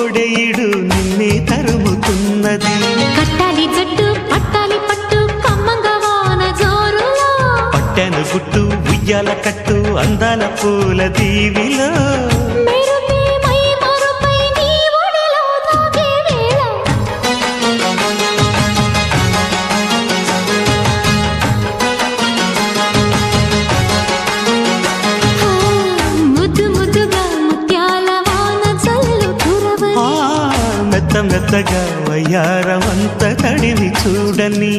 కోడెయిడు నిన్నే తరుముతున్నది. కట్టాలి జట్టు పట్టాలి పట్టు కమ్మంగా వాన జోరులో, పట్టెను గుట్టు ఉయ్యాల కట్టు అందాల పూల దీవిలో. మెరుపే మై మరుపై నీ ఒడిలో తాగే వేళ, ముద్దు ముద్దుగా ముత్యాల వాన చల్లు కురవని, మెత్త మెత్తగా వయ్యారమంత తడివి చూడని.